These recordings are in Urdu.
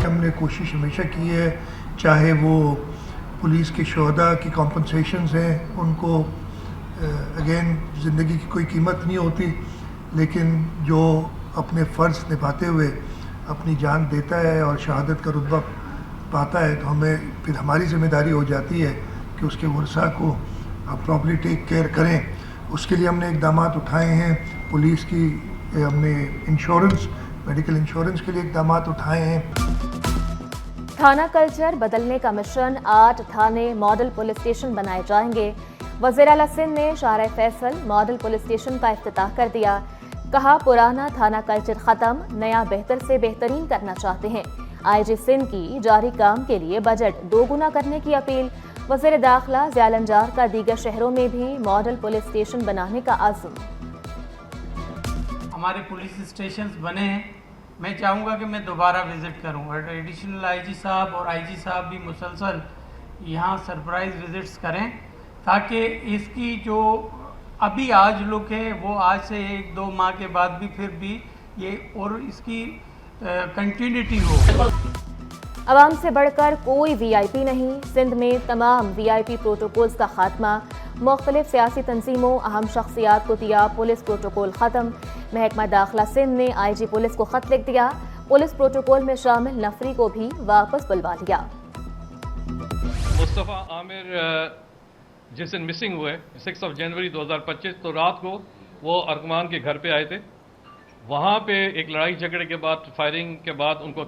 ہم نے کوشش ہمیشہ کی ہے، چاہے وہ پولیس کے شہداء کی کمپنسیشنز ہیں، ان کو اگین زندگی کی کوئی قیمت نہیں ہوتی، لیکن جو اپنے فرض نبھاتے ہوئے اپنی جان دیتا ہے اور شہادت کا رتبہ پاتا ہے، تو ہمیں پھر ہماری ذمہ داری ہو جاتی ہے کہ اس کے ورثاء کو پراپرلی ٹیک کیئر کریں۔ اس کے لیے ہم نے اقدامات اٹھائے ہیں، پولیس کی ہم نے انشورنس، میڈیکل انشورنس کے لیے اقدامات اٹھائے ہیں۔ تھانہ کلچر بدلنے کا مشن، 8 تھانے ماڈل پولیس اسٹیشن بنائے جائیں گے۔ وزیر اعلیٰ سندھ نے شارع فیصل ماڈل پولیس اسٹیشن کا افتتاح کر دیا۔ کہا پرانا تھانہ کلچر ختم، نیا بہتر سے بہترین کرنا چاہتے ہیں۔ آئی جی سندھ کی جاری کام کے لیے بجٹ 2 گنا کرنے کی اپیل۔ وزیر داخلہ ضیاء الانجار کا دیگر شہروں میں بھی ماڈل پولیس اسٹیشن بنانے کا عزم۔ ہمارے پولیس اسٹیشنز بنے ہیں، میں چاہوں گا کہ میں دوبارہ وزٹ کروں، اور ایڈیشنل آئی جی صاحب اور آئی جی صاحب بھی مسلسل یہاں سرپرائز وزٹس کریں، تاکہ اس کی جو ابھی آج لک ہے وہ آج سے 1-2 ماہ کے بعد بھی پھر بھی یہ اور اس کی کنٹینیوٹی ہو۔ عوام سے بڑھ کر کوئی وی آئی پی نہیں، سندھ میں تمام وی آئی پی پروٹوکولز کا خاتمہ۔ مختلف سیاسی تنظیموں، اہم شخصیات کو دیا پولیس پروٹوکول ختم۔ محکمہ داخلہ سندھ نے آئی جی پولیس کو خط لکھ دیا، پولیس پروٹوکول میں شامل نفری کو بھی واپس بلوا لیا۔ مصطفیٰ عامر جس دن مسنگ ہوئے 6 جنوری 2025، تو رات کو وہ ارکمان کے گھر پہ آئے تھے۔ وہاں پہ ایک لڑائی جھگڑے کے بعد، فائرنگ کے بعد ان کو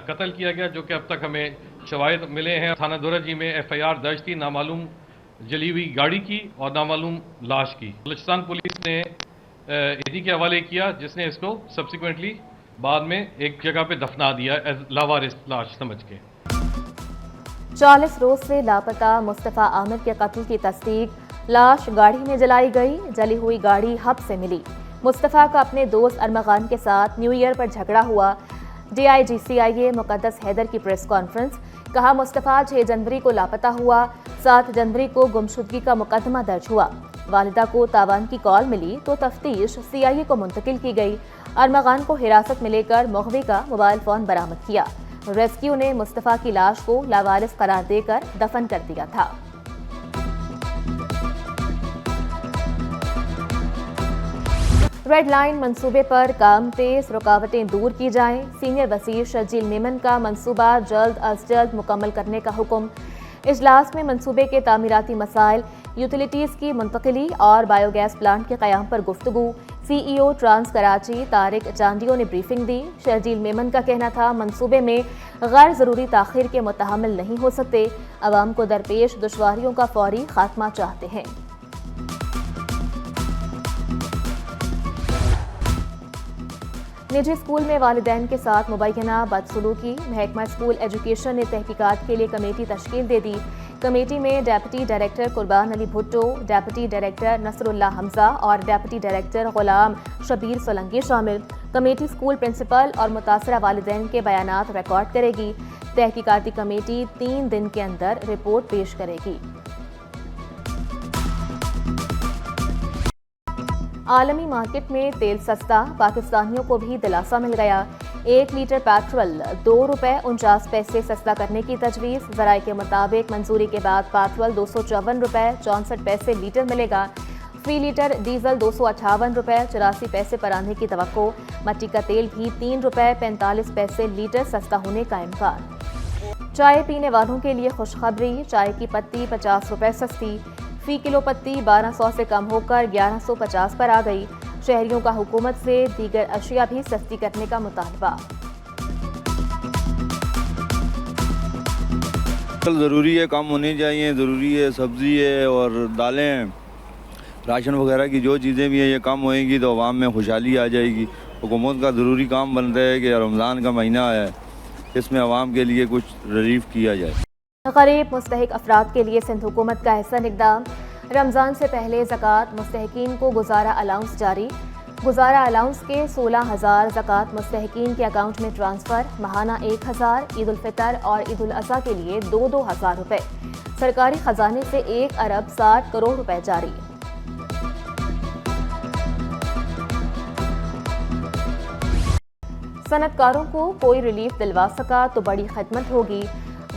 قتل کیا گیا، جو کہ اب تک ہمیں شواہد ملے ہیں۔ تھانہ دورجی میں ایف آئی آر درج تھی نامعلوم جلی ہوئی گاڑی کی اور نامعلوم لاش کی۔ بلوچستان پولیس نے ایڈی کے حوالے کیا، جس نے اس کو سبسیکوینٹلی بعد میں ایک جگہ پہ دفنا دیا ایز لاوارث لاش سمجھ کے۔ 40 روز سے لاپتہ مصطفیٰ عامر کے قتل کی تصدیق، لاش گاڑی میں جلائی گئی، جلی ہوئی گاڑی ہب سے ملی۔ مصطفیٰ کا اپنے دوست ارمغان کے ساتھ نیو ایئر پر جھگڑا ہوا۔ ڈی آئی جی سی آئی اے مقدس حیدر کی پریس کانفرنس، کہا مصطفیٰ 6 جنوری کو لاپتہ ہوا، 7 جنوری کو گمشدگی کا مقدمہ درج ہوا۔ والدہ کو تاوان کی کال ملی تو تفتیش سی آئی اے کو منتقل کی گئی۔ ارمغان کو حراست میں لے کر مغوی کا موبائل فون برآمد کیا۔ ریسکیو نے مصطفیٰ کی لاش کو لاوارث قرار دے کر دفن کر دیا تھا۔ ریڈ لائن منصوبے پر کام تیز، رکاوٹیں دور کی جائیں، سینئر وزیر شرجیل میمن کا منصوبہ جلد از جلد مکمل کرنے کا حکم۔ اجلاس میں منصوبے کے تعمیراتی مسائل، یوٹیلیٹیز کی منتقلی اور بایو گیس پلانٹ کے قیام پر گفتگو۔ سی ای او ٹرانس کراچی طارق چاندیو نے بریفنگ دی۔ شرجیل میمن کا کہنا تھا منصوبے میں غیر ضروری تاخیر کے متحمل نہیں ہو سکتے، عوام کو درپیش دشواریوں کا فوری خاتمہ چاہتے ہیں۔ نجی اسکول میں والدین کے ساتھ مبینہ بدسلوکی، محکمہ اسکول ایجوکیشن نے تحقیقات کے لیے کمیٹی تشکیل دے دی۔ کمیٹی میں ڈیپٹی ڈائریکٹر قربان علی بھٹو، ڈیپٹی ڈائریکٹر نصر اللہ حمزہ اور ڈیپٹی ڈائریکٹر غلام شبیر سولنگی شامل۔ کمیٹی اسکول پرنسپل اور متاثرہ والدین کے بیانات ریکارڈ کرے گی۔ تحقیقاتی کمیٹی 3 دن کے اندر رپورٹ پیش کرے گی۔ عالمی مارکیٹ میں تیل سستا، پاکستانیوں کو بھی دلاسا مل گیا۔ 1 لیٹر پیٹرول ₹2.49 سستا کرنے کی تجویز۔ ذرائع کے مطابق منظوری کے بعد پیٹرول ₹254.64 لیٹر ملے گا۔ فی لیٹر ڈیزل ₹258.84 پر آنے کی توقع۔ مٹی کا تیل بھی ₹3.45 لیٹر سستا ہونے کا امکان۔ چائے پینے والوں کے لیے خوشخبری، چائے کی پتی ₹50 سستی، فی کلو پتی 1200 سے کم ہو کر 1150 پر آ گئی۔ شہریوں کا حکومت سے دیگر اشیاء بھی سستی کرنے کا مطالبہ۔ ضروری ہے، کم ہونی چاہیے، ضروری ہے، سبزی ہے اور دالیں، راشن وغیرہ کی جو چیزیں بھی ہیں یہ کم ہوئیں گی تو عوام میں خوشحالی آ جائے گی۔ حکومت کا ضروری کام بنتا ہے کہ رمضان کا مہینہ ہے، اس میں عوام کے لیے کچھ ریلیف کیا جائے۔ غریب مستحق افراد کے لیے سندھ حکومت کا احسن اقدام، رمضان سے پہلے زکوٰۃ مستحقین کو گزارا الاؤنس جاری۔ گزارا الاؤنس کے 16,000 زکوٰۃ مستحقین کے اکاؤنٹ میں ٹرانسفر، ماہانہ 1,000، عید الفطر اور عید الاضحیٰ کے لیے 2,000 روپے۔ سرکاری خزانے سے 1 ارب 60 کروڑ روپے جاری۔ صنعتکاروں کو کوئی ریلیف دلوا سکا تو بڑی خدمت ہوگی.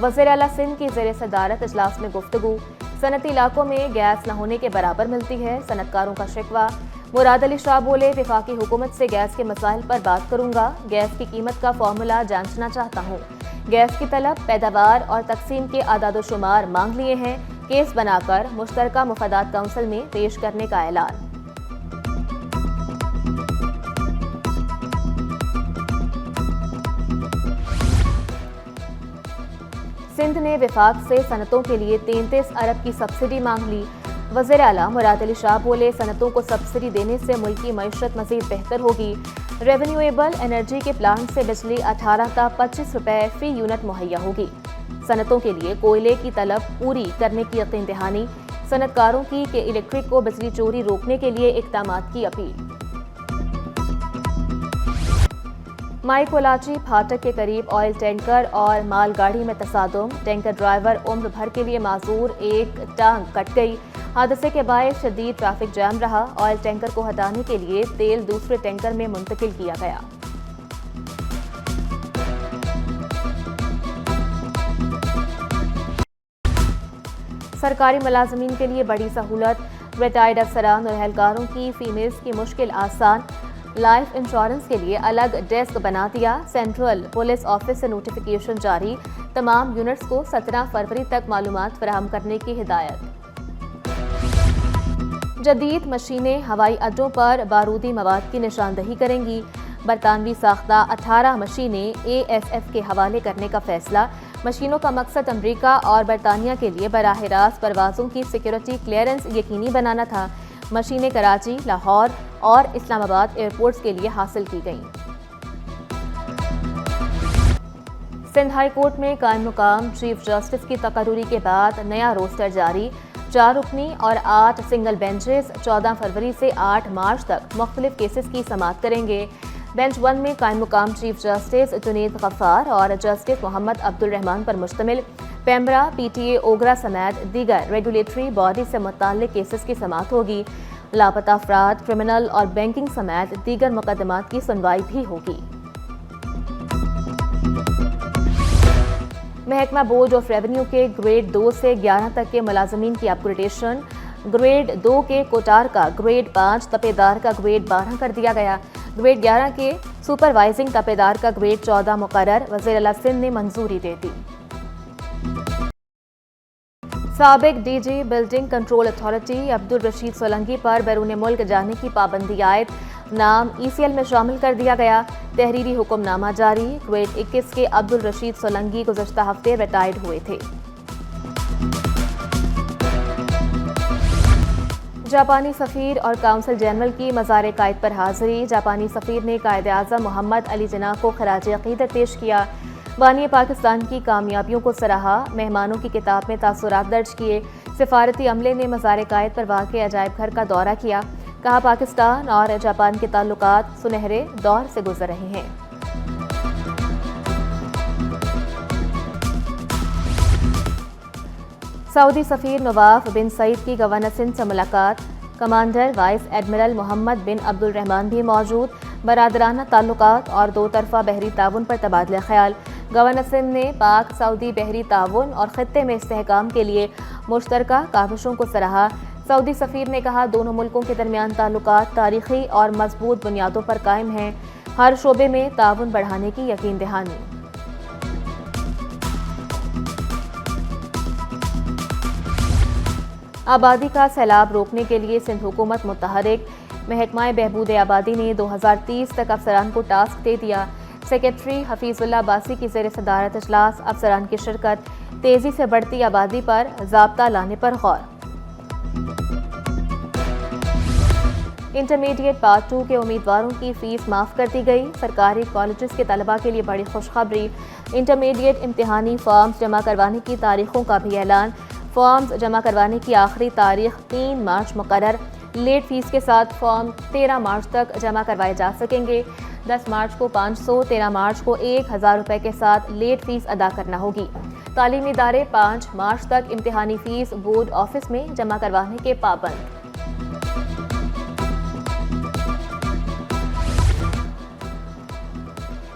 وزیر اعلیٰ سندھ کی زیر صدارت اجلاس میں گفتگو. صنعتی علاقوں میں گیس نہ ہونے کے برابر ملتی ہے، صنعتکاروں کا شکوہ. مراد علی شاہ بولے، وفاقی حکومت سے گیس کے مسائل پر بات کروں گا، گیس کی قیمت کا فارمولا جانچنا چاہتا ہوں. گیس کی طلب، پیداوار اور تقسیم کے اعداد و شمار مانگ لیے ہیں، کیس بنا کر مشترکہ مفادات کونسل میں پیش کرنے کا اعلان. سندھ نے وفاق سے صنعتوں کے لیے 33 ارب کی سبسڈی مانگ لی. وزیر اعلیٰ مراد علی شاہ بولے، صنعتوں کو سبسڈی دینے سے ملکی معیشت مزید بہتر ہوگی. ریونیویبل انرجی کے پلانٹ سے بجلی 18 تا 25 روپے فی یونٹ مہیا ہوگی. صنعتوں کے لیے کوئلے کی طلب پوری کرنے کی یقین دہانی. صنعتکاروں کی کہ الیکٹرک کو بجلی چوری روکنے کے لیے اقدامات کی اپیل. مائی کولاچی پھاٹک کے قریب آئل ٹینکر اور مال گاڑی میں تصادم. ٹینکر ڈرائیور عمر بھر کے لیے معذور، ایک ٹانگ کٹ گئی. حادثے کے باعث شدید ٹریفک جام رہا. آئل ٹینکر کو ہٹانے کے لیے تیل دوسرے ٹینکر میں منتقل کیا گیا. سرکاری ملازمین کے لیے بڑی سہولت. ریٹائرڈ افسران اور اہلکاروں کی فیمیلز کی مشکل آسان. لائف انشورنس کے لیے الگ ڈیسک بنا دیا. سینٹرل پولیس آفس سے نوٹیفیکیشن جاری. تمام یونٹس کو 17 فروری تک معلومات فراہم کرنے کی ہدایت. جدید مشینیں ہوائی اڈوں پر بارودی مواد کی نشاندہی کریں گی. برطانوی ساختہ 18 مشینیں AFF کے حوالے کرنے کا فیصلہ. مشینوں کا مقصد امریکہ اور برطانیہ کے لیے براہ راست پروازوں کی سیکیورٹی کلیئرنس یقینی بنانا تھا. مشینیں کراچی، لاہور اور اسلام آباد ایئرپورٹس کے لیے حاصل کی گئیں. سندھ ہائی کورٹ میں قائم مقام چیف جسٹس کی تقرری کے بعد نیا روسٹر جاری. 4 رکنی اور 8 سنگل بینچز 14 فروری سے 8 مارچ تک مختلف کیسز کی سماعت کریں گے. بینچ 1 میں قائم مقام چیف جسٹس جنید غفار اور جسٹس محمد عبد الرحمان پر مشتمل پیمبرا، PTA، اوگرا سمیت دیگر ریگولیٹری باڈی سے متعلق کیسز کی سماعت ہوگی. لاپتہ افراد، کرمنل اور بینکنگ سمیت دیگر مقدمات کی سنوائی بھی ہوگی. محکمہ بورڈ آف ریونیو کے گریڈ 2 سے 11 تک کے ملازمین کی اپ گریڈیشن. گریڈ 2 کے کوٹار کا گریڈ 5، تپیدار کا گریڈ 12 کر دیا گیا. گریڈ 11 کے سپروائزنگ تپیدار کا گریڈ 14 مقرر. وزیر اعلیٰ سندھ نے منظوری دے دی. سابق DG building control authority Abdul Rashid Solangi پر بیرون ملک جانے کی پابندی عائد. نام ECL میں شامل کر دیا گیا. تحریری حکم نامہ جاری. گریڈ 21 کے عبدالرشید سولنگی گزشتہ ہفتے ریٹائرڈ ہوئے تھے. جاپانی سفیر اور کونسل جنرل کی مزار قائد پر حاضری. جاپانی سفیر نے قائد اعظم محمد علی جناح کو خراج عقیدت پیش کیا. بانی پاکستان کی کامیابیوں کو سراہا. مہمانوں کی کتاب میں تاثرات درج کیے. سفارتی عملے نے مزار قائد پر واقع عجائب گھر کا دورہ کیا. کہا پاکستان اور جاپان کے تعلقات سنہرے دور سے گزر رہے ہیں. سعودی سفیر نواف بن سعید کی گورنر سندھ سے ملاقات. کمانڈر وائس ایڈمرل محمد بن عبد الرحمان بھی موجود. برادرانہ تعلقات اور دو طرفہ بحری تعاون پر تبادلہ خیال. گورنر سندھ نے پاک سعودی بحری تعاون اور خطے میں استحکام کے لیے مشترکہ کاوشوں کو سراہا. سعودی سفیر نے کہا دونوں ملکوں کے درمیان تعلقات تاریخی اور مضبوط بنیادوں پر قائم ہیں. ہر شعبے میں تعاون بڑھانے کی یقین دہانی. آبادی کا سیلاب روکنے کے لیے سندھ حکومت متحرک. محکمہ بہبود آبادی نے 2030 تک افسران کو ٹاسک دے دیا. سیکریٹری حفیظ اللہ عباسی کی زیر صدارت اجلاس. افسران کی شرکت. تیزی سے بڑھتی آبادی پر ضابطہ لانے پر غور. انٹرمیڈیٹ پارٹ 2 کے امیدواروں کی فیس معاف کر دی گئی. سرکاری کالجز کے طلباء کے لیے بڑی خوشخبری. انٹرمیڈیٹ امتحانی فارمز جمع کروانے کی تاریخوں کا بھی اعلان. فارمز جمع کروانے کی آخری تاریخ 3 مارچ مقرر. لیٹ فیس کے ساتھ فارم 13 مارچ تک جمع کروائے جا سکیں گے. 10 مارچ کو 500، 13 مارچ کو 1000 روپے کے ساتھ لیٹ فیس ادا کرنا ہوگی. تعلیمی ادارے 5 مارچ تک امتحانی فیس بورڈ آفس میں جمع کروانے کے پابند.